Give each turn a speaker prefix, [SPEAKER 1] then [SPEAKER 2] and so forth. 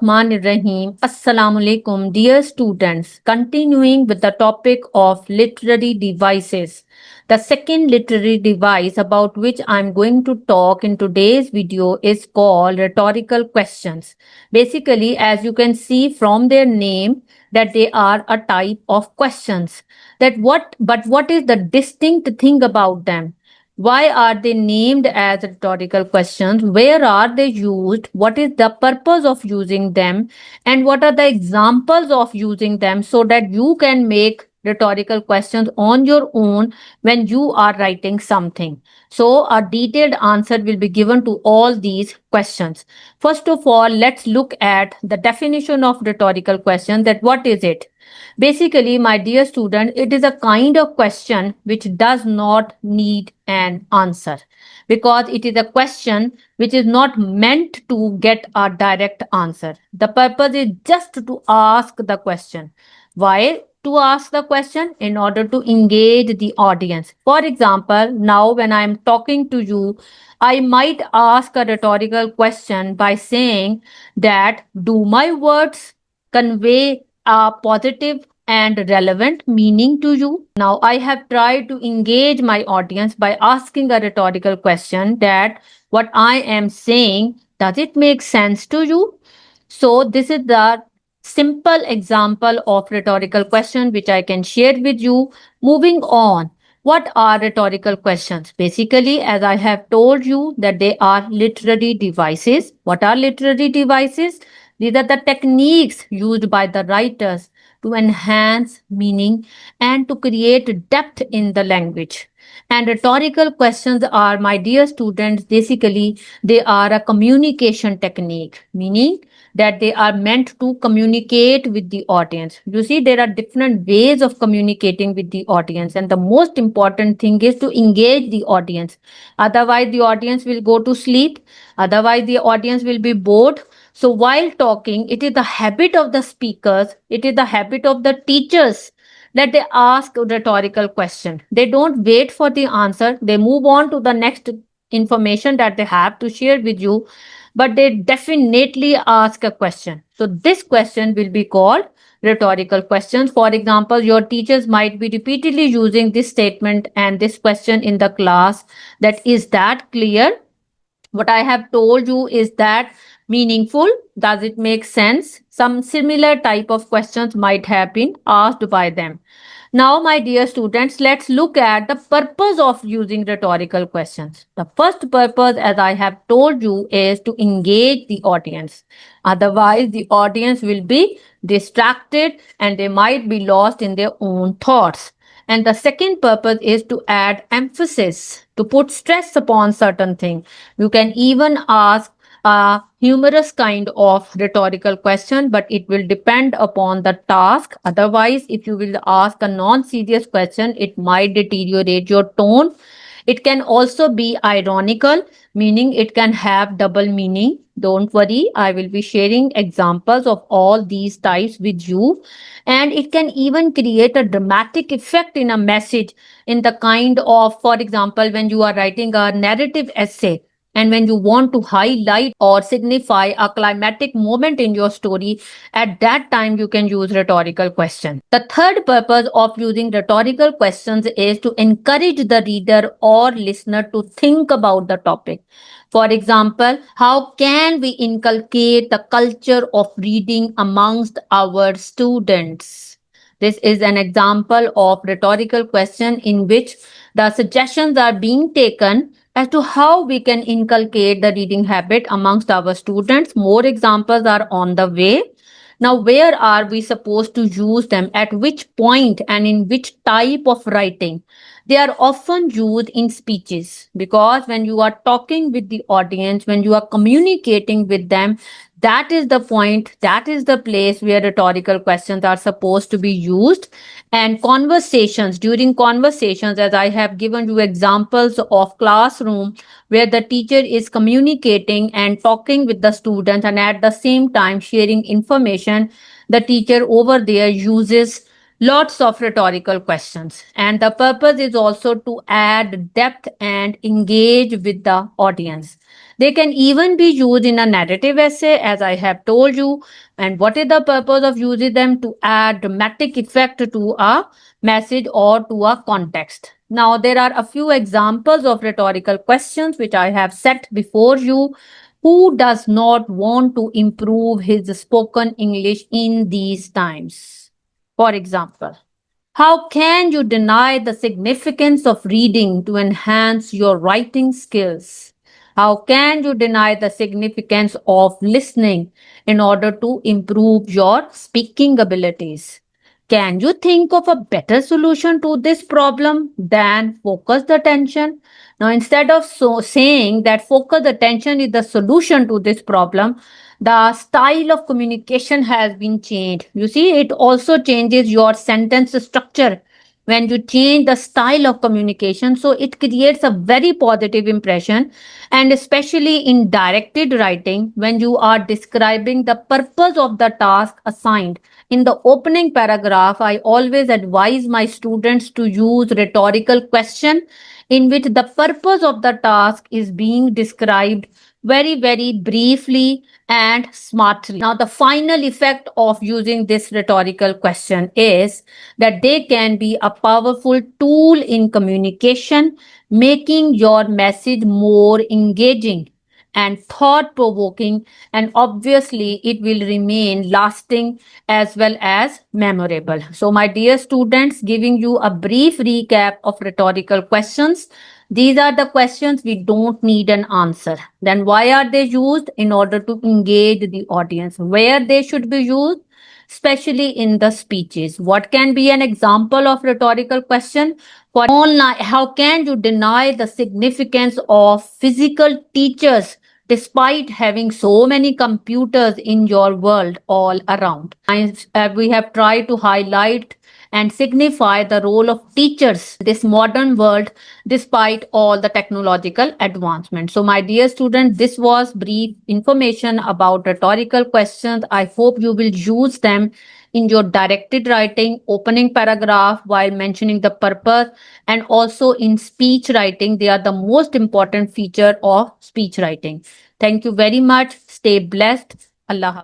[SPEAKER 1] Rahim. Assalamu alaikum, dear students. Continuing with the topic of literary devices. The second literary device about which I'm going to talk in today's video is called rhetorical questions. Basically, as you can see from their name, that they are a type of questions. What is the distinct thing about them? Why are they named as rhetorical questions? Where are they used? What is the purpose of using them? And what are the examples of using them so that you can make rhetorical questions on your own when you are writing something? So, a detailed answer will be given to all these questions. First of all, let's look at the definition of rhetorical question. That what is it? Basically, my dear student, it is a kind of question which does not need an answer because it is a question which is not meant to get a direct answer. The purpose is just to ask the question. Why to ask the question? In order to engage the audience. For example, now when I am talking to you, I might ask a rhetorical question by saying that do my words convey a positive and relevant meaning to you? Now, I have tried to engage my audience by asking a rhetorical question that what I am saying, does it make sense to you? So, this is the simple example of rhetorical question which I can share with you. Moving on. What are rhetorical questions? Basically, as I have told you, that they are literary devices. What are literary devices? These are the techniques used by the writers to enhance meaning and to create depth in the language. And rhetorical questions are, my dear students, basically, they are a communication technique, meaning that they are meant to communicate with the audience. You see, there are different ways of communicating with the audience, and the most important thing is to engage the audience. Otherwise, the audience will go to sleep, otherwise, the audience will be bored. So, while talking, it is the habit of the speakers, it is the habit of the teachers that they ask a rhetorical question. They don't wait for the answer, they move on to the next information that they have to share with you, but they definitely ask a question. So, this question will be called rhetorical questions. For example, your teachers might be repeatedly using this statement and this question in the class, that is that clear? What I have told you, is that meaningful? Does it make sense? Some similar type of questions might have been asked by them. Now, my dear students, let's look at the purpose of using rhetorical questions. The first purpose, as I have told you, is to engage the audience. Otherwise, the audience will be distracted and they might be lost in their own thoughts. And the second purpose is to add emphasis, to put stress upon certain thing. You can even ask a humorous kind of rhetorical question, but it will depend upon the task. Otherwise, if you will ask a non-serious question, it might deteriorate your tone. It can also be ironical, meaning it can have double meaning. Don't worry, I will be sharing examples of all these types with you. And it can even create a dramatic effect in a message, in the kind of, for example, when you are writing a narrative essay, and when you want to highlight or signify a climatic moment in your story, at that time you can use rhetorical questions. The third purpose of using rhetorical questions is to encourage the reader or listener to think about the topic. For example, how can we inculcate the culture of reading amongst our students? This is an example of rhetorical question in which the suggestions are being taken as to how we can inculcate the reading habit amongst our students. More examples are on the way. Now, where are we supposed to use them? At which point and in which type of writing? They are often used in speeches, because when you are talking with the audience, when you are communicating with them, that is the point, that is the place where rhetorical questions are supposed to be used. And conversations, during conversations, as I have given you examples of classroom where the teacher is communicating and talking with the students and at the same time sharing information, the teacher over there uses lots of rhetorical questions, and the purpose is also to add depth and engage with the audience. They can even be used in a narrative essay, as I have told you. And what is the purpose of using them? To add dramatic effect to a message or to a context. Now, there are a few examples of rhetorical questions which I have set before you. Who does not want to improve his spoken English in these times? For example, how can you deny the significance of reading to enhance your writing skills? How can you deny the significance of listening in order to improve your speaking abilities? Can you think of a better solution to this problem than focused attention? Now, instead of saying that focused attention is the solution to this problem, the style of communication has been changed. You see, it also changes your sentence structure when you change the style of communication. So it creates a very positive impression, and especially in directed writing, when you are describing the purpose of the task assigned. In the opening paragraph, I always advise my students to use rhetorical question in which the purpose of the task is being described very briefly and smartly. Now, the final effect of using this rhetorical question is that they can be a powerful tool in communication, making your message more engaging and thought provoking, and obviously it will remain lasting as well as memorable. So, my dear students, giving you a brief recap of rhetorical questions. These are the questions we don't need an answer. Then why are they used? In order to engage the audience. Where they should be used? Especially in the speeches. What can be an example of rhetorical question? For online, how can you deny the significance of physical teachers despite having so many computers in your world all around? We have tried to highlight and signify the role of teachers in this modern world despite all the technological advancements. So, my dear students, this was brief information about rhetorical questions. I hope you will use them in your directed writing, opening paragraph while mentioning the purpose, and also in speech writing. They are the most important feature of speech writing. Thank you very much. Stay blessed. Allah.